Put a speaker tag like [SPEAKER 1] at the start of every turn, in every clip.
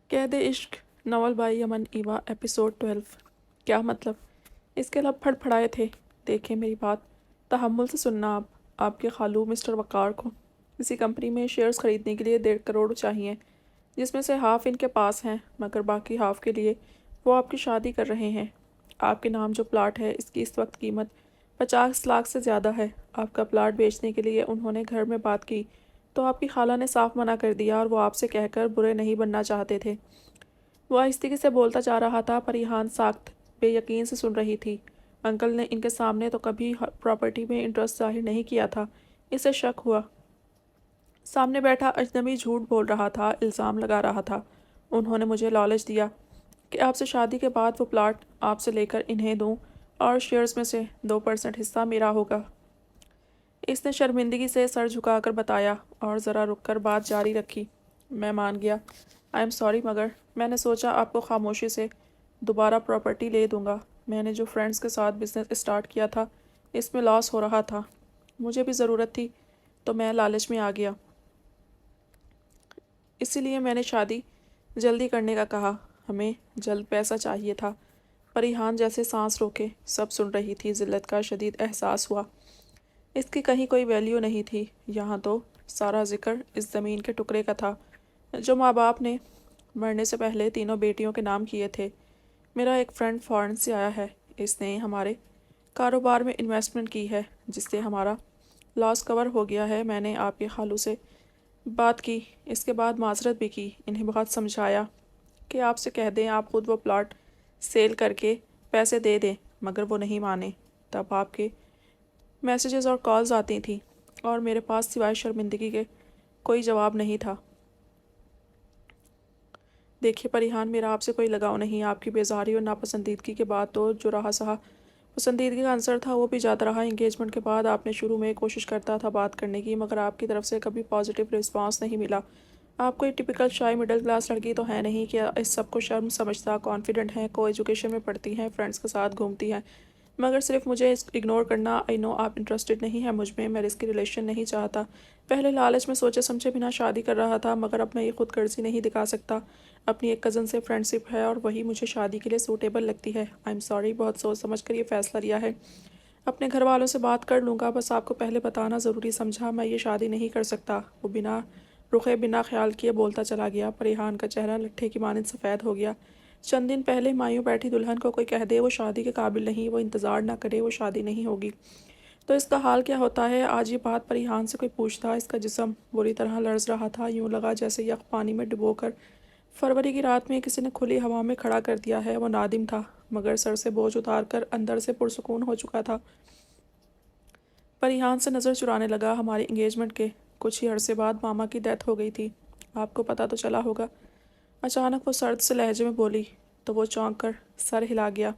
[SPEAKER 1] قید عشق novel by یمن ایوا ایپیسوڈ 12۔ کیا مطلب؟ اس کے لب پھڑپھڑائے تھے۔ دیکھیں میری بات تحمل سے سننا۔ آپ کے خالو مسٹر وقار کو کسی کمپنی میں شیئرز خریدنے کے لیے 1.5 کروڑ چاہیے، جس میں سے ہاف ان کے پاس ہیں، مگر باقی ہاف کے لیے وہ آپ کی شادی کر رہے ہیں۔ آپ کے نام جو پلاٹ ہے اس کی اس وقت قیمت 50 لاکھ سے زیادہ ہے۔ آپ کا پلاٹ بیچنے کے لیے انہوں نے گھر میں بات کی تو آپ کی خالہ نے صاف منع کر دیا، اور وہ آپ سے کہہ کر برے نہیں بننا چاہتے تھے۔ وہ آہستگی سے بولتا جا رہا تھا، پر ریحان ساکت بے یقین سے سن رہی تھی۔ انکل نے ان کے سامنے تو کبھی پراپرٹی میں انٹرسٹ ظاہر نہیں کیا تھا۔ اسے شک ہوا۔ سامنے بیٹھا اجنبی جھوٹ بول رہا تھا، الزام لگا رہا تھا۔ انہوں نے مجھے لالچ دیا کہ آپ سے شادی کے بعد وہ پلاٹ آپ سے لے کر انہیں دوں اور شیئرز میں سے 2% حصہ میرا ہوگا۔ اس نے شرمندگی سے سر جھکا کر بتایا، اور ذرا رک کر بات جاری رکھی۔ میں مان گیا۔ آئی ایم سوری، مگر میں نے سوچا آپ کو خاموشی سے دوبارہ پراپرٹی لے دوں گا۔ میں نے جو فرینڈز کے ساتھ بزنس اسٹارٹ کیا تھا اس میں لاس ہو رہا تھا، مجھے بھی ضرورت تھی تو میں لالچ میں آ گیا۔ اسی لیے میں نے شادی جلدی کرنے کا کہا۔ ہمیں جلد پیسہ چاہیے تھا۔ پریحان جیسے سانس روکے سب سن رہی تھی۔ ذلت کا شدید احساس ہوا۔ اس کی کہیں کوئی ویلیو نہیں تھی۔ یہاں تو سارا ذکر اس زمین کے ٹکڑے کا تھا جو ماں باپ نے مرنے سے پہلے تینوں بیٹیوں کے نام کیے تھے۔ میرا ایک فرینڈ فارن سے آیا ہے، اس نے ہمارے کاروبار میں انویسٹمنٹ کی ہے، جس سے ہمارا لاس کور ہو گیا ہے۔ میں نے آپ کے خالو سے بات کی، اس کے بعد معذرت بھی کی، انہیں بہت سمجھایا کہ آپ سے کہہ دیں آپ خود وہ پلاٹ سیل کر کے پیسے دے دیں، مگر وہ نہیں مانے۔ تب آپ کے میسیجز اور کالز آتی تھیں، اور میرے پاس سوائے شرمندگی کے کوئی جواب نہیں تھا۔ دیکھیے پریحان، میرا آپ سے کوئی لگاؤ نہیں۔ آپ کی بیزاری اور ناپسندیدگی کے بعد تو جو رہا سہا پسندیدگی کا عنصر تھا وہ بھی جاتا رہا۔ انگیجمنٹ کے بعد آپ نے شروع میں کوشش کرتا تھا بات کرنے کی، مگر آپ کی طرف سے کبھی پازیٹیو رسپانس نہیں ملا۔ آپ کوئی ٹپیکل شائع مڈل کلاس لڑکی تو ہے نہیں کہ اس سب کو شرم سمجھتا۔ کانفیڈنٹ ہیں، کو ایجوکیشن میں پڑھتی ہیں، فرینڈس کے ساتھ گھومتی ہیں، مگر صرف مجھے اگنور کرنا۔ آئی نو آپ انٹرسٹڈ نہیں ہیں مجھ میں رسکی ریلیشن نہیں چاہتا۔ پہلے لالچ میں سوچے سمجھے بنا شادی کر رہا تھا، مگر اب میں یہ خود غرضی نہیں دکھا سکتا۔ اپنی ایک کزن سے فرینڈ شپ ہے اور وہی مجھے شادی کے لیے سوٹیبل لگتی ہے۔ آئی ایم سوری، بہت سوچ سمجھ کر یہ فیصلہ لیا ہے۔ اپنے گھر والوں سے بات کر لوں گا، بس آپ کو پہلے بتانا ضروری سمجھا۔ میں یہ شادی نہیں کر سکتا۔ وہ بنا رخے بنا خیال کیے بولتا چلا گیا۔ پریحان کا چہرہ لٹھے کی مانند سفید ہو گیا۔ چند دن پہلے مایوں بیٹھی دلہن کو کوئی کہہ دے وہ شادی کے قابل نہیں، وہ انتظار نہ کرے، وہ شادی نہیں ہوگی، تو اس کا حال کیا ہوتا ہے؟ آج یہ بات پریحان سے کوئی پوچھتا، اس کا جسم بری طرح لرز رہا تھا۔ یوں لگا جیسے یخ پانی میں ڈبو کر فروری کی رات میں کسی نے کھلی ہوا میں کھڑا کر دیا ہے۔ وہ نادم تھا، مگر سر سے بوجھ اتار کر اندر سے پرسکون ہو چکا تھا۔ پریحان سے نظر چرانے لگا۔ ہماری انگیجمنٹ کے کچھ ہی عرصے بعد ماما کی ڈیتھ ہو گئی تھی، آپ کو پتہ تو چلا ہوگا۔ اچانک وہ سرد سے لہجے میں بولی تو وہ چونک کر سر ہلا گیا۔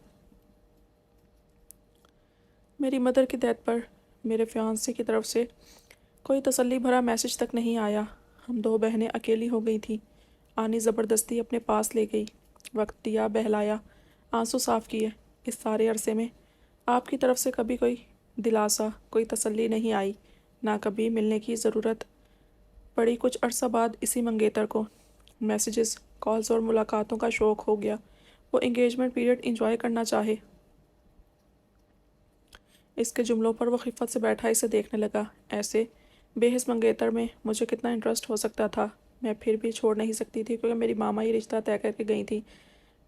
[SPEAKER 1] میری مدر کی ڈیتھ پر میرے فیانسی کی طرف سے کوئی تسلی بھرا میسج تک نہیں آیا۔ ہم دو بہنیں اکیلی ہو گئی تھیں۔ آنی زبردستی اپنے پاس لے گئی، وقت دیا، بہلایا، آنسو صاف کیے۔ اس سارے عرصے میں آپ کی طرف سے کبھی کوئی دلاسا، کوئی تسلی نہیں آئی، نہ کبھی ملنے کی ضرورت پڑی۔ کچھ عرصہ بعد اسی منگیتر کو میسیجز، کالز اور ملاقاتوں کا شوق ہو گیا۔ وہ انگیجمنٹ پیریڈ انجوائے کرنا چاہے۔ اس کے جملوں پر وہ خفت سے بیٹھا اسے دیکھنے لگا۔ ایسے بے حس منگیتر میں مجھے کتنا انٹرسٹ ہو سکتا تھا؟ میں پھر بھی چھوڑ نہیں سکتی تھی، کیونکہ میری ماما یہ رشتہ طے کر کے گئی تھی۔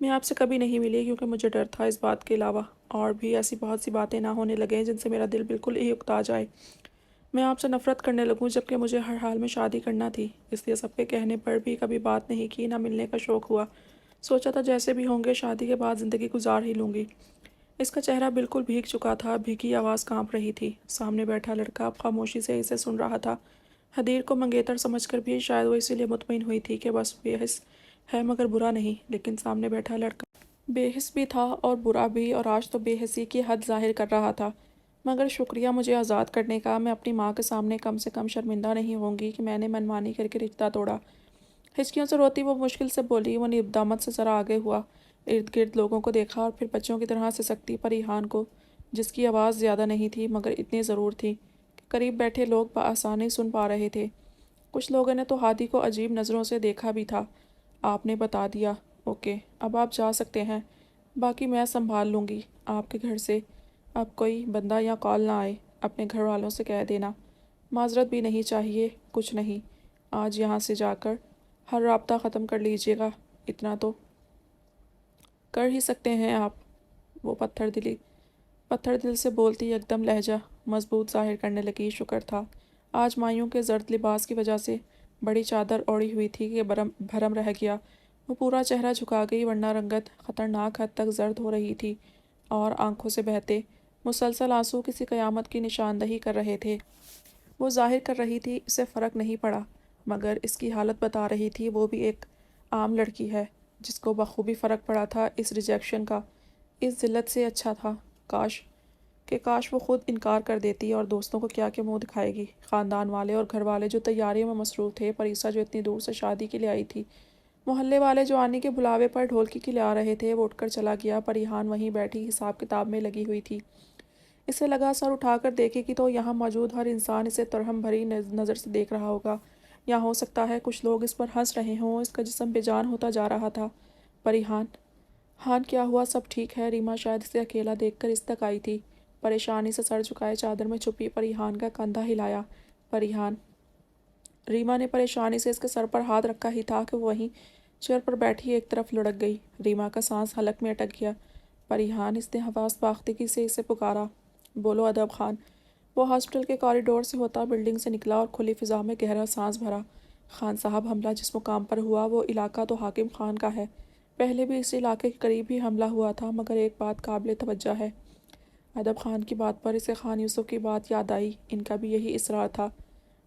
[SPEAKER 1] میں آپ سے کبھی نہیں ملی کیونکہ مجھے ڈر تھا اس بات کے علاوہ اور بھی ایسی بہت سی باتیں نہ ہونے لگیں جن سے میرا دل بالکل ہی اکتا جائے۔ میں آپ سے نفرت کرنے لگوں، جبکہ مجھے ہر حال میں شادی کرنا تھی۔ اس لیے سب کے کہنے پر بھی کبھی بات نہیں کی، نہ ملنے کا شوق ہوا۔ سوچا تھا جیسے بھی ہوں گے شادی کے بعد زندگی گزار ہی لوں گی۔ اس کا چہرہ بالکل بھیگ چکا تھا، بھیگی آواز کانپ رہی تھی۔ سامنے بیٹھا لڑکا اب خاموشی سے اسے سن رہا تھا۔ حدیر کو منگیتر سمجھ کر بھی شاید وہ اسی لیے مطمئن ہوئی تھی کہ بس بے حس ہے مگر برا نہیں، لیکن سامنے بیٹھا لڑکا بے حس بھی تھا اور برا بھی، اور آج تو بے حسی کی حد ظاہر کر رہا تھا۔ مگر شکریہ مجھے آزاد کرنے کا، میں اپنی ماں کے سامنے کم سے کم شرمندہ نہیں ہوں گی کہ میں نے منمانی کر کے رشتہ توڑا۔ ہچکیوں سے روتی وہ مشکل سے بولی۔ وہ ندامت سے ذرا آگے ہوا، ارد گرد لوگوں کو دیکھا اور پھر بچوں کی طرح سے سکتی پریحان کو، جس کی آواز زیادہ نہیں تھی مگر اتنی ضرور تھی کہ قریب بیٹھے لوگ بآسانی سن پا رہے تھے۔ کچھ لوگوں نے تو ہادی کو عجیب نظروں سے دیکھا بھی تھا۔ آپ نے بتا دیا۔ اوکے، اب آپ جا سکتے ہیں، باقی میں سنبھال لوں گی۔ آپ کے گھر سے اب کوئی بندہ یا کال نہ آئے، اپنے گھر والوں سے کہہ دینا۔ معذرت بھی نہیں چاہیے، کچھ نہیں، آج یہاں سے جا کر ہر رابطہ ختم کر لیجیے گا، اتنا تو کر ہی سکتے ہیں آپ۔ وہ پتھر دل سے بولتی ایک دم لہجہ مضبوط ظاہر کرنے لگی۔ شکر تھا آج مائیوں کے زرد لباس کی وجہ سے بڑی چادر اوڑھی ہوئی تھی کہ بھرم رہ گیا۔ وہ پورا چہرہ جھکا گئی، ورنہ رنگت خطرناک حد تک زرد ہو رہی تھی اور آنکھوں سے بہتے مسلسل آنسو کسی قیامت کی نشاندہی کر رہے تھے۔ وہ ظاہر کر رہی تھی اسے فرق نہیں پڑا، مگر اس کی حالت بتا رہی تھی وہ بھی ایک عام لڑکی ہے، جس کو بخوبی فرق پڑا تھا اس ریجیکشن کا، اس ذلت سے۔ اچھا تھا کاش وہ خود انکار کر دیتی، اور دوستوں کو کیا منہ دکھائے گی، خاندان والے اور گھر والے جو تیاریوں میں مصروف تھے، پریسا جو اتنی دور سے شادی کے لیے آئی تھی، محلے والے جو آنی کے بلاوے پر ڈھولکی کے لیے آ رہے تھے۔ وہ اٹھ کر چلا گیا۔ پریحان وہیں بیٹھی حساب کتاب میں لگی ہوئی تھی۔ اسے لگا سر اٹھا کر دیکھے گی تو یہاں موجود ہر انسان اسے ترہم بھری نظر سے دیکھ رہا ہوگا، یا ہو سکتا ہے کچھ لوگ اس پر ہنس رہے ہوں۔ اس کا جسم بے جان ہوتا جا رہا تھا۔ پریحان ہان کیا ہوا، سب ٹھیک ہے؟ ریما شاید اسے اکیلا دیکھ کر اس تک آئی تھی۔ پریشانی سے سر جھکائے چادر میں چھپی پریحان کا کندھا ہلایا۔ پریحان۔ ریما نے پریشانی سے اس کے سر پر ہاتھ رکھا ہی تھا کہ وہ وہیں چیئر پر بیٹھی ایک طرف لڑک گئی۔ ریما کا سانس حلق میں اٹک گیا۔ پریحان، اس نے حواس باختگی سے اسے پکارا۔ بولو ادب خان۔ وہ ہاسپٹل کے کوریڈور سے ہوتا بلڈنگ سے نکلا اور کھلی فضا میں گہرا سانس بھرا۔ خان صاحب، حملہ جس مقام پر ہوا وہ علاقہ تو حاکم خان کا ہے، پہلے بھی اس علاقے کے قریب ہی حملہ ہوا تھا، مگر ایک بات قابل توجہ ہے۔ ادب خان کی بات پر اسے خان یوسف کی بات یاد آئی۔ ان کا بھی یہی اصرار تھا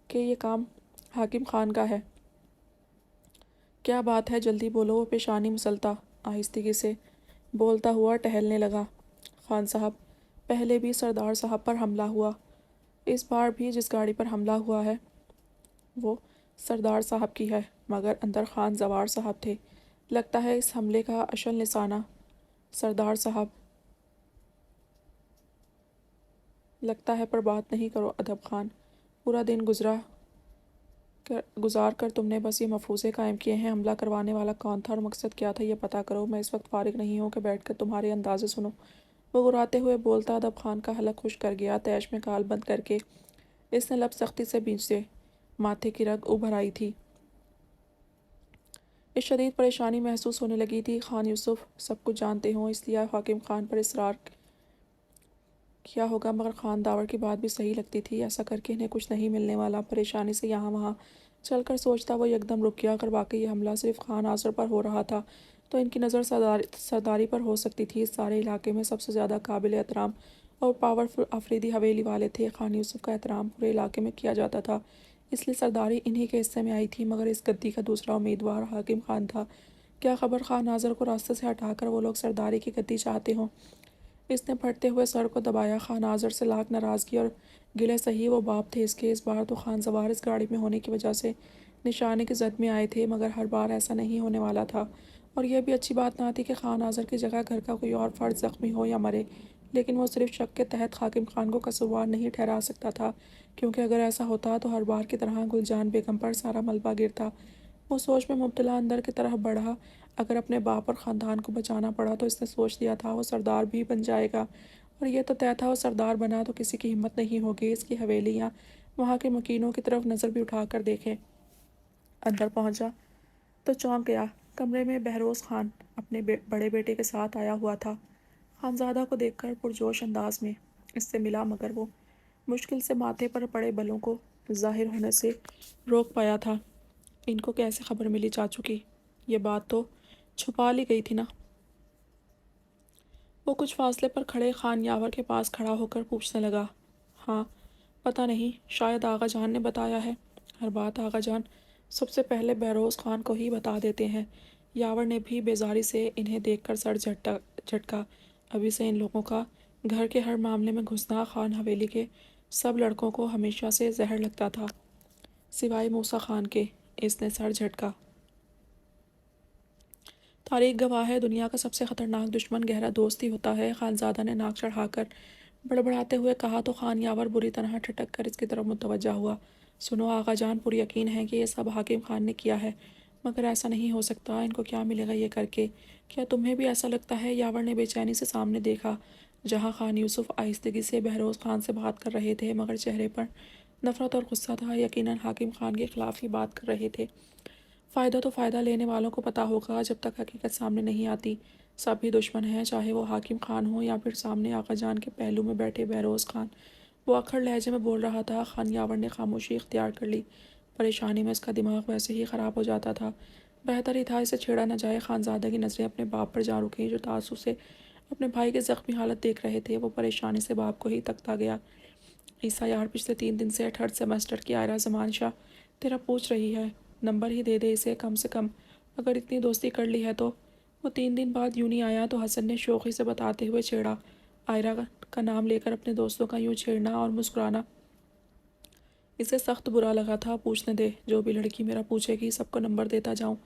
[SPEAKER 1] کہ یہ کام حاکم خان کا ہے۔ کیا بات ہے، جلدی بولو۔ وہ پیشانی مسلتا آہستگی سے بولتا ہوا ٹہلنے لگا۔ خان صاحب، پہلے بھی سردار صاحب پر حملہ ہوا، اس بار بھی جس گاڑی پر حملہ ہوا ہے وہ سردار صاحب کی ہے، مگر اندر خان زوار صاحب تھے۔ لگتا ہے اس حملے کا اصل نشانہ سردار صاحب۔ لگتا ہے، پر بات نہیں کرو ادب خان۔ پورا دن گزار کر تم نے بس یہ مفروضے قائم کیے ہیں، حملہ کروانے والا کون تھا اور مقصد کیا تھا، یہ پتہ کرو۔ میں اس وقت فارغ نہیں ہوں کہ بیٹھ کر تمہارے اندازے سنوں۔ وہ غراتے ہوئے بولتا۔ ادب خان کا حلق خشک کر گیا۔ تیش میں کال بند کر کے اس نے لب سختی سے بھینچے، ماتھے کی رگ ابھر آئی تھی۔ اس شدید پریشانی محسوس ہونے لگی تھی۔ خان یوسف سب کچھ جانتے ہوں اس لیے حاکم خان پر اصرار کیا ہوگا، مگر خان داور کی بات بھی صحیح لگتی تھی۔ ایسا کر کے انہیں کچھ نہیں ملنے والا۔ پریشانی سے یہاں وہاں چل کر سوچتا وہ یکدم رک گیا۔ اگر واقعی یہ حملہ صرف خان آزر پر ہو رہا تھا تو ان کی نظر سرداری پر ہو سکتی تھی۔ اس سارے علاقے میں سب سے زیادہ قابل احترام اور پاورفل افریدی حویلی والے تھے۔ خان یوسف کا احترام پورے علاقے میں کیا جاتا تھا، اس لیے سرداری انہی کے حصے میں آئی تھی، مگر اس گدی کا دوسرا امیدوار حاکم خان تھا۔ کیا خبر خان آزر کو راستے سے ہٹا کر وہ لوگ سرداری کی گدی چاہتے ہوں۔ اس نے پھٹتے ہوئے سر کو دبایا۔ خان آزر سے لاکھ ناراضگی اور گلے سہی وہ باپ تھے اس کے۔ اس بار تو خان زوار اس گاڑی میں ہونے کی وجہ سے نشانے کی زد میں آئے تھے، مگر ہر بار ایسا نہیں ہونے والا تھا، اور یہ بھی اچھی بات نہ تھی کہ خان آزر کی جگہ گھر کا کوئی اور فرد زخمی ہو یا مرے، لیکن وہ صرف شک کے تحت حاکم خان کو قصوروار نہیں ٹھہرا سکتا تھا، کیونکہ اگر ایسا ہوتا تو ہر بار کی طرح گل جان بیگم پر سارا ملبہ گرتا۔ وہ سوچ میں مبتلا اندر کی طرف بڑھا۔ اگر اپنے باپ اور خاندان کو بچانا پڑا تو اس نے سوچ لیا تھا وہ سردار بھی بن جائے گا، اور یہ تو طے تھا وہ سردار بنا تو کسی کی ہمت نہیں ہوگی اس کی حویلی یا وہاں کے مکینوں کی طرف نظر بھی اٹھا کر دیکھے۔ اندر پہنچا تو چونک گیا۔ کمرے میں بہروز خان اپنے بڑے بیٹے کے ساتھ آیا ہوا تھا۔ خانزادہ کو دیکھ کر پرجوش انداز میں اس سے ملا، مگر وہ مشکل سے ماتھے پر پڑے بلوں کو ظاہر ہونے سے روک پایا تھا۔ ان کو کیسے خبر ملی چاچو کی؟ یہ بات تو چھپا لی گئی تھی نا؟ وہ کچھ فاصلے پر کھڑے خان یاور کے پاس کھڑا ہو کر پوچھنے لگا۔ ہاں، پتہ نہیں، شاید آغا جان نے بتایا ہے۔ ہر بات آغا جان سب سے پہلے بہروز خان کو ہی بتا دیتے ہیں۔ یاور نے بھی بیزاری سے انہیں دیکھ کر سر جھٹکا۔ ابھی سے ان لوگوں کا گھر کے ہر معاملے میں گھسنا خان حویلی کے سب لڑکوں کو ہمیشہ سے زہر لگتا تھا، سوائے موسیٰ خان کے۔ اس نے سر جھٹکا۔ تاریخ گواہ ہے دنیا کا سب سے خطرناک دشمن گہرا دوست ہی ہوتا ہے۔ خانزادہ نے ناک چڑھا کر بڑبڑاتے ہوئے کہا تو خان یاور بری طرح ٹھٹک کر اس کی طرف متوجہ ہوا۔ سنو آغا جان، پر یقین ہے کہ یہ سب حاکم خان نے کیا ہے۔ مگر ایسا نہیں ہو سکتا، ان کو کیا ملے گا یہ کر کے؟ کیا تمہیں بھی ایسا لگتا ہے؟ یاور نے بے چینی سے سامنے دیکھا جہاں خان یوسف آہستگی سے بہروز خان سے بات کر رہے تھے، مگر چہرے پر نفرت اور غصہ تھا۔ یقیناً حاکم خان کے خلاف ہی بات کر رہے تھے۔ فائدہ تو فائدہ لینے والوں کو پتہ ہوگا جب تک حقیقت سامنے نہیں آتی۔ سب بھی دشمن ہیں، چاہے وہ حاکم خان ہو یا پھر سامنے آقا جان کے پہلو میں بیٹھے بہروز خان۔ وہ اکھڑ لہجے میں بول رہا تھا۔ خان یاور نے خاموشی اختیار کر لی۔ پریشانی میں اس کا دماغ ویسے ہی خراب ہو جاتا تھا، بہتر ہی تھا اسے چھیڑا نہ جائے۔ خانزادہ کی نظریں اپنے باپ پر جا رکیں جو تعصب سے اپنے بھائی کی زخمی حالت دیکھ رہے تھے۔ وہ پریشانی سے باپ کو ہی تکتا گیا۔ عیسیٰ یار، پچھلے 3 دن سے 3rd سیمسٹر کی آئرہ زمان شاہ تیرا پوچھ رہی ہے، نمبر ہی دے دے اسے کم سے کم، اگر اتنی دوستی کر لی ہے تو۔ وہ 3 دن بعد یوں نہیں آیا تو حسن نے شوخی سے بتاتے ہوئے چھیڑا۔ آئرہ کا نام لے کر اپنے دوستوں کا یوں چھیڑنا اور مسکرانا اسے سخت برا لگا تھا۔ پوچھنے دے، جو بھی لڑکی میرا پوچھے گی سب کو نمبر دیتا جاؤں،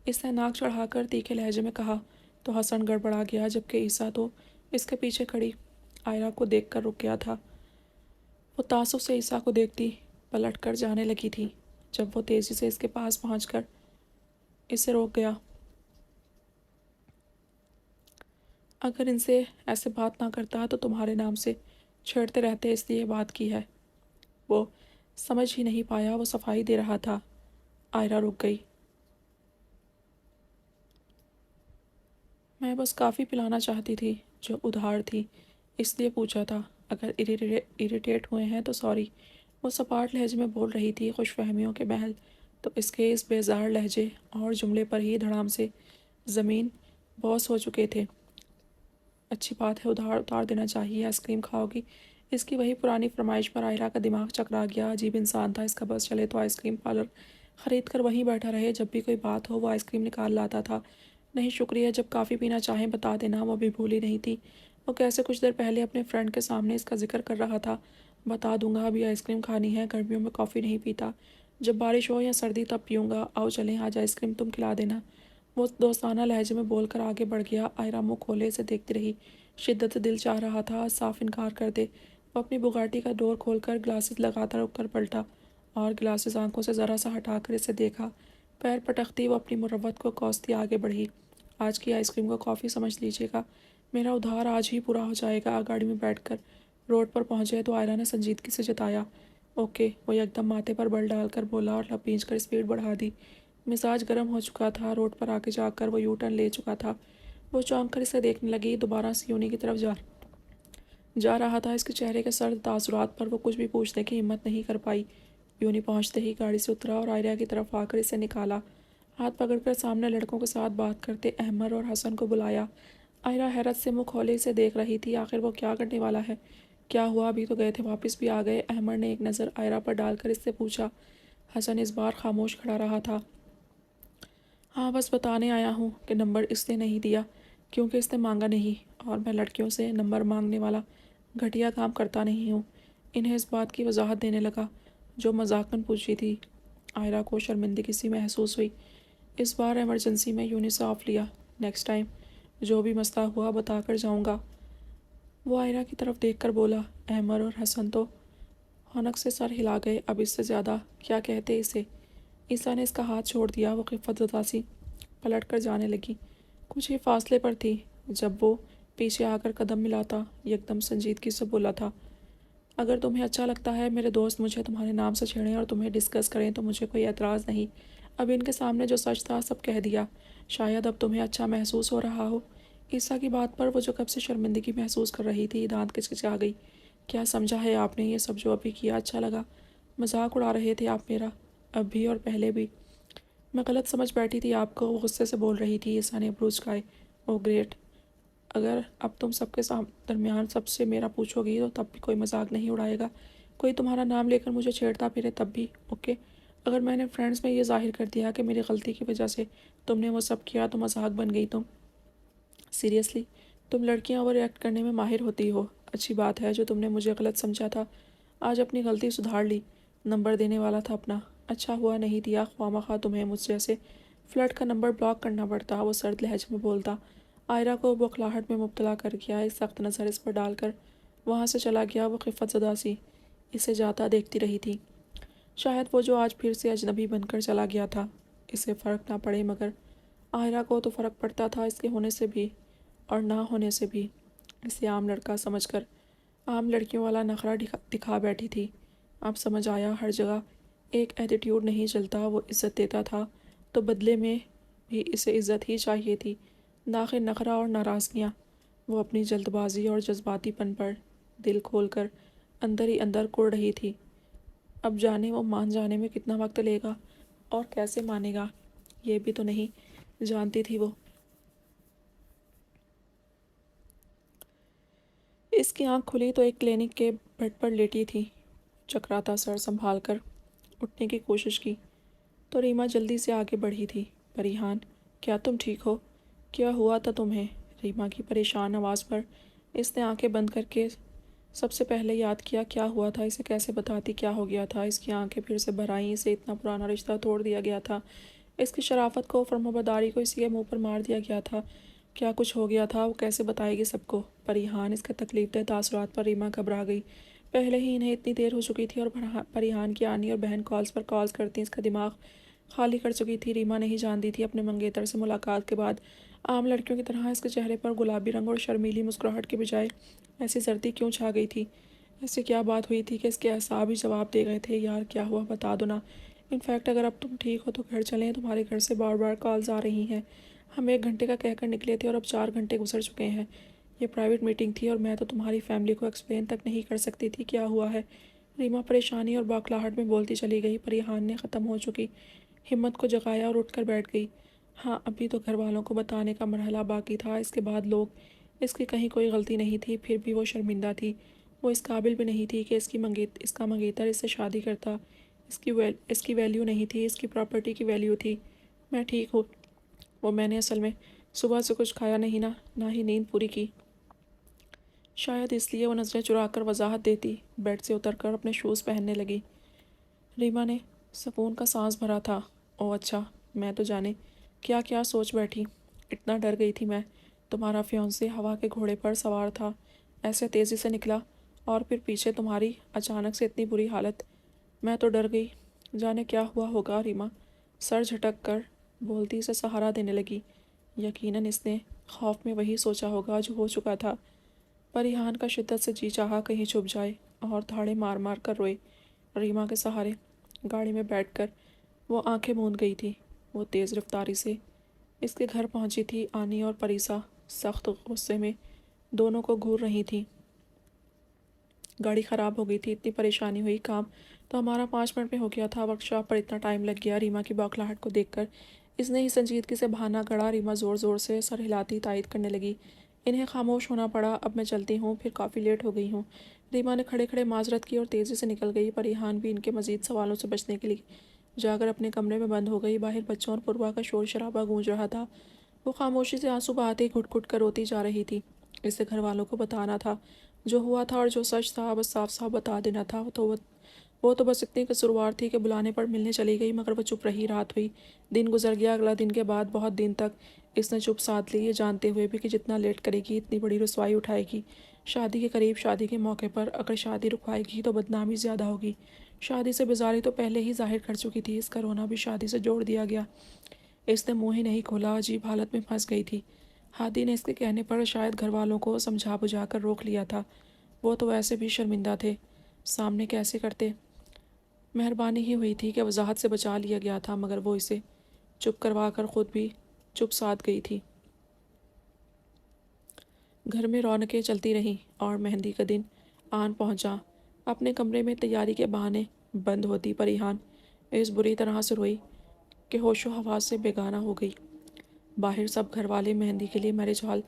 [SPEAKER 1] اس نے ناک چڑھا کر تیکھے لہجے میں کہا۔ تو حسن گڑبڑا گیا، جبکہ عیسیٰ تو اس کے پیچھے کھڑی آئرہ کو دیکھ کر رک گیا تھا۔ وہ تعصب سے عیسیٰ کو دیکھتی پلٹ کر جانے لگی تھی، جب وہ تیزی سے اس کے پاس پہنچ کر اسے روک گیا۔ اگر ان سے ایسے بات نہ کرتا تو تمہارے نام سے چھیڑتے رہتے، اس لیے بات کی ہے۔ وہ سمجھ ہی نہیں پایا، وہ صفائی دے رہا تھا۔ آئرہ رک گئی۔ میں بس کافی پلانا چاہتی تھی جو ادھار تھی، اس لیے پوچھا تھا۔ اگر اریٹیٹ ہوئے ہیں تو سوری۔ وہ سپاٹ لہجے میں بول رہی تھی، خوش فہمیوں کے محل تو اس کے اس بیزار لہجے اور جملے پر ہی دھڑام سے زمین بوس ہو چکے تھے۔ اچھی بات ہے، ادھار اتار دینا چاہیے۔ آئس کریم کھاؤ گی؟ اس کی وہی پرانی فرمائش پر آئرہ کا دماغ چکرا گیا۔ عجیب انسان تھا، اس کا بس چلے تو آئس کریم پارلر خرید کر وہیں بیٹھا رہے، جب بھی کوئی بات ہو وہ آئس کریم نکال لاتا تھا۔ نہیں شکریہ، جب کافی پینا چاہیں بتا دینا۔ وہ بھی بھولی نہیں تھی، وہ کیسے کچھ دیر پہلے اپنے فرینڈ کے سامنے اس کا ذکر کر رہا تھا۔ بتا دوں گا، ابھی آئس کریم کھانی ہے، گرمیوں میں کافی نہیں پیتا، جب بارش ہو یا سردی تب پیوں گا۔ آؤ چلیں، آج آئس کریم تم کھلا دینا۔ وہ دوستانہ لہجے میں بول کر آگے بڑھ گیا۔ آئرہ منہ کھولے اسے دیکھتی رہی۔ شدت سے دل چاہ رہا تھا صاف انکار کر دے۔ وہ اپنی بگاٹی کا ڈور کھول کر گلاسز لگاتا رک کر پلٹا اور گلاسز آنکھوں سے ذرا سا ہٹا کر اسے دیکھا۔ پیر پٹکتی وہ اپنی مروت کو کوستی آگے بڑھی۔ آج کی آئس کریم کو کافی سمجھ لیجیے گا، میرا ادھار آج ہی پورا ہو جائے گا۔ گاڑی میں بیٹھ کر روڈ پر پہنچے تو آئرہ نے سنجیدگی سے جتایا۔ اوکے۔ وہ یکدم ماتھے پر بل ڈال کر بولا اور لب بھینچ کر اسپیڈ بڑھا دی۔ مزاج گرم ہو چکا تھا، روڈ پر آگے جا کر وہ یو ٹرن لے چکا تھا۔ وہ چونک کر اسے دیکھنے لگی، دوبارہ سیونی کی طرف جا رہا تھا۔ اس کے چہرے کے سرد تاثرات پر وہ کچھ بھی پوچھنے کی ہمت نہیں کر پائی۔ یونی پہنچتے ہی گاڑی سے اترا اور آئرہ کی طرف آ کر اسے نکالا، ہاتھ پکڑ کر سامنے لڑکوں کے ساتھ بات کرتے احمر اور حسن کو بلایا۔ آئرہ حیرت سے منہ کھولے اسے دیکھ رہی تھی، آخر وہ کیا کرنے والا ہے؟ کیا ہوا؟ ابھی تو گئے تھے، واپس بھی آ گئے؟ احمر نے ایک نظر آئرہ پر ڈال کر اس سے پوچھا۔ حسن اس بار خاموش کھڑا رہا تھا۔ ہاں، بس بتانے آیا ہوں کہ نمبر اس نے نہیں دیا کیونکہ اس نے مانگا نہیں، اور میں لڑکیوں سے نمبر مانگنے والا گھٹیا کام کرتا نہیں ہوں۔ انہیں اس بات کی وضاحت دینے لگا جو مذاقاً پوچھی تھی۔ آئرہ کو شرمندگی سی محسوس ہوئی۔ اس بار ایمرجنسی میں یونی سے آف لیا، نیکسٹ ٹائم جو بھی مسئلہ ہوا بتا کر جاؤں گا۔ وہ آئرہ کی طرف دیکھ کر بولا۔ احمر اور حسن تو حنک سے سر ہلا گئے، اب اس سے زیادہ کیا کہتے اسے۔ عیسیٰ نے اس کا ہاتھ چھوڑ دیا۔ وہ خفت زدہ سی پلٹ کر جانے لگی، کچھ ہی فاصلے پر تھی جب وہ پیچھے آ کر قدم ملاتا یکدم سنجیدگی سے بولا تھا۔ اگر تمہیں اچھا لگتا ہے میرے دوست مجھے تمہارے نام سے چھیڑیں اور تمہیں ڈسکس کریں تو مجھے کوئی اعتراض نہیں۔ اب ان کے سامنے جو سچ تھا سب کہہ دیا، شاید اب تمہیں اچھا محسوس ہو رہا ہو۔ عیسیٰ کی بات پر وہ جو کب سے شرمندگی محسوس کر رہی تھی دانت کچکچا گئی۔ کیا سمجھا ہے آپ نے؟ یہ سب جو ابھی کیا اچھا لگا؟ مذاق اڑا رہے تھے آپ میرا، اب بھی اور پہلے بھی؟ میں غلط سمجھ بیٹھی تھی آپ کو، وہ غصے سے بول رہی تھی۔ عیسیٰ نے ابرو چکائے۔ اوہ گریٹ، اگر اب تم سب کے درمیان سب سے میرا پوچھو گی تو تب بھی کوئی مذاق نہیں اڑائے گا، کوئی تمہارا نام لے کر مجھے چھیڑتا پھرے تب بھی؟ اوکے، اگر میں نے فرینڈز میں یہ ظاہر کر دیا کہ میری غلطی کی وجہ سے تم نے وہ سب کیا تو مذاق بن گئی تم؟ سیریسلی، تم لڑکیاں اوور ریئیکٹ کرنے میں ماہر ہوتی ہو۔ اچھی بات ہے جو تم نے مجھے غلط سمجھا تھا، آج اپنی غلطی سدھار لی۔ نمبر دینے والا تھا اپنا، اچھا ہوا نہیں دیا، خواہ تمہیں مجھ جیسے فلرٹ کا نمبر بلاک کرنا پڑتا۔ وہ سرد لہجے میں بولتا آئرہ کو بوکھلاہٹ میں مبتلا کر گیا۔ ایک سخت نظر اس پر ڈال کر وہاں سے چلا گیا۔ وہ خفت زدہ سی اسے جاتا دیکھتی رہی تھی، شاید وہ جو آج پھر سے اجنبی بن کر چلا گیا تھا۔ اسے فرق نہ پڑے، مگر آئرہ کو تو فرق پڑتا تھا، اس کے ہونے سے بھی اور نہ ہونے سے بھی۔ اسے عام لڑکا سمجھ کر عام لڑکیوں والا نخرہ دکھا بیٹھی تھی۔ اب سمجھ آیا ہر جگہ ایک ایٹیٹیوڈ نہیں چلتا، وہ عزت دیتا تھا تو بدلے میں بھی اسے عزت ہی چاہیے تھی، نہ کہ نخرہ اور ناراضگیاں۔ وہ اپنی جلد بازی اور جذباتی پن پر دل کھول کر اندر ہی اندر کڑ رہی تھی۔ اب جانے وہ مان جانے میں کتنا وقت لے گا اور کیسے مانے گا، یہ بھی تو نہیں جانتی تھی وہ۔ اس کی آنکھ کھلی تو ایک کلینک کے بیڈ پر لیٹی تھی۔ چکراتا سر سنبھال کر اٹھنے کی کوشش کی تو ریما جلدی سے آگے بڑھی تھی۔ پریحان، کیا تم ٹھیک ہو؟ کیا ہوا تھا تمہیں؟ ریما کی پریشان آواز پر اس نے آنکھیں بند کر کے سب سے پہلے یاد کیا کیا ہوا تھا، اسے کیسے بتاتی کیا ہو گیا تھا۔ اس کی آنکھیں پھر سے بھر آئیں، اسے اتنا پرانا رشتہ توڑ دیا گیا تھا، اس کی شرافت کو، فرمانبرداری کو اسی کے منہ پر مار دیا گیا تھا۔ کیا کچھ ہو گیا تھا، وہ کیسے بتائے گی سب کو؟ پریحان، اس کے تکلیف دہ تاثرات پر ریما گھبرا گئی۔ پہلے ہی انہیں اتنی دیر ہو چکی تھی اور پریحان کی آنی اور بہن کالز پر کالز کرتی اس کا دماغ خالی کر چکی تھی۔ ریما نہیں جانتی تھی اپنے منگیتر سے ملاقات کے بعد عام لڑکیوں کی طرح اس کے چہرے پر گلابی رنگ اور شرمیلی مسکراہٹ کے بجائے ایسی سردی کیوں چھا گئی تھی۔ ایسی کیا بات ہوئی تھی کہ اس کے اعصاب ہی جواب دے گئے تھے؟ یار کیا ہوا، بتا دو نا۔ انفیکٹ اگر اب تم ٹھیک ہو تو گھر چلیں، تمہارے گھر سے بار بار کالز آ رہی ہیں۔ ہم 1 گھنٹے کا کہہ کر نکلے تھے اور اب 4 گھنٹے گزر چکے ہیں۔ یہ پرائیویٹ میٹنگ تھی اور میں تو تمہاری فیملی کو ایکسپلین تک نہیں کر سکتی تھی کیا ہوا ہے۔ ریما پریشانی اور باکلاہٹ میں بولتی چلی گئی۔ پریحان نے ختم ہو چکی ہمت کو جگایا اور اٹھ کر بیٹھ گئی۔ ہاں، ابھی تو گھر والوں کو بتانے کا مرحلہ باقی تھا، اس کے بعد لوگ، اس کی کہیں کوئی غلطی نہیں تھی، پھر بھی وہ شرمندہ تھی۔ وہ اس قابل بھی نہیں تھی کہ اس کا منگیتر اس سے شادی کرتا۔ اس کی ویلیو نہیں تھی، اس کی پراپرٹی کی ویلیو تھی۔ میں ٹھیک ہوں، وہ میں نے اصل میں صبح سے کچھ کھایا نہیں، نہ ہی نیند پوری کی۔ شاید اس لیے وہ نظریں چرا کر وضاحت دیتی۔ بیڈ سے اتر کر اپنے شوز پہننے لگی۔ ریما نے سکون کا سانس بھرا تھا۔ او اچھا، میں تو جانے کیا کیا سوچ بیٹھی، اتنا ڈر گئی تھی میں۔ تمہارا فیونسے ہوا کے گھوڑے پر سوار تھا، ایسے تیزی سے نکلا اور پھر پیچھے تمہاری اچانک سے اتنی بری حالت، میں تو ڈر گئی۔ جانے کیا ہوا ہوگا۔ ریما سر جھٹک کر بولتی اسے سہارا دینے لگی۔ یقیناً اس نے خوف میں وہی سوچا ہوگا جو ہو چکا تھا۔ پریحان کا شدت سے جی چاہا کہیں چھپ جائے اور دھاڑے مار مار کر روئے۔ ریما کے سہارے گاڑی میں بیٹھ کر وہ آنکھیں موند گئی تھی۔ وہ تیز رفتاری سے اس کے گھر پہنچی تھی۔ آنی اور پریسا سخت غصے میں دونوں کو گھور رہی تھیں۔ گاڑی خراب ہو گئی تھی، اتنی پریشانی ہوئی، کام تو ہمارا 5 منٹ میں ہو گیا تھا، ورکشاپ پر اتنا ٹائم لگ گیا۔ ریما کی بوکھلاہٹ کو دیکھ کر اس نے ہی سنجیدگی سے بہانہ گڑھا۔ ریما زور زور سے سر ہلاتی تائید کرنے لگی۔ انہیں خاموش ہونا پڑا۔ اب میں چلتی ہوں، پھر کافی لیٹ ہو گئی ہوں۔ ریما نے کھڑے کھڑے معذرت کی اور تیزی سے نکل گئی۔ پریحان بھی ان کے مزید سوالوں سے بچنے کے لیے جا کر اپنے کمرے میں بند ہو گئی۔ باہر بچوں اور پروا کا شور شرابہ گونج رہا تھا۔ وہ خاموشی سے آنسو بہاتے گھٹ گھٹ کر روتی جا رہی تھی۔ اسے گھر والوں کو بتانا تھا جو ہوا تھا اور جو سچ تھا، بس صاف صاف بتا دینا تھا۔ وہ تو بس اتنی قصوروار تھی کہ بلانے پر ملنے چلی گئی، مگر وہ چپ رہی۔ رات ہوئی، دن گزر گیا۔ اگلا دن کے بعد بہت دن تک اس نے چپ سادھ لی، یہ جانتے ہوئے بھی کہ جتنا لیٹ کرے گی اتنی بڑی رسوائی اٹھائے گی۔ شادی کے قریب، شادی کے موقع پر اگر شادی رکوائے گی تو بدنامی زیادہ ہوگی۔ شادی سے بیزاری تو پہلے ہی ظاہر کر چکی تھی، اس کا رونا بھی شادی سے جوڑ دیا گیا۔ اس نے منہ ہی نہیں کھولا، عجیب حالت میں پھنس گئی تھی۔ ہادی نے اس کے کہنے پر شاید گھر والوں کو سمجھا بجھا کر روک لیا تھا، وہ تو ویسے بھی شرمندہ تھے، سامنے کیسے کرتے۔ مہربانی ہی ہوئی تھی کہ وضاحت سے بچا لیا گیا تھا، مگر وہ اسے چپ کروا کر خود بھی چپ سادھ گئی تھی۔ گھر میں رونقیں چلتی رہیں اور مہندی کا دن آن پہنچا۔ اپنے کمرے میں تیاری کے بہانے بند ہوتی پریحان اس بری طرح سے روئی کہ ہوش و حواس سے بیگانہ ہو گئی۔ باہر سب گھر والے مہندی کے لیے میرج ہال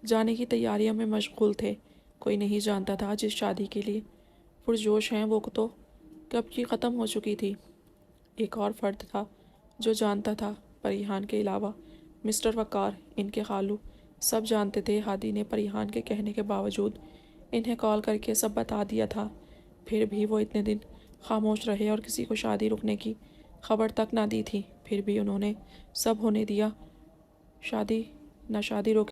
[SPEAKER 1] جانے کی تیاریوں میں مشغول تھے۔ کوئی نہیں جانتا تھا جس شادی کے لیے پرجوش ہیں وہ تو کب کی ختم ہو چکی تھی۔ ایک اور فرد تھا جو جانتا تھا، پریحان کے علاوہ مسٹر وقار، ان کے خالو، سب جانتے تھے۔ ہادی نے پریحان کے کہنے کے باوجود انہیں کال کر کے سب بتا دیا تھا، پھر بھی وہ اتنے دن خاموش رہے اور کسی کو شادی رکنے کی خبر تک نہ دی تھی۔ پھر بھی انہوں نے سب ہونے دیا، شادی نہ شادی روکی۔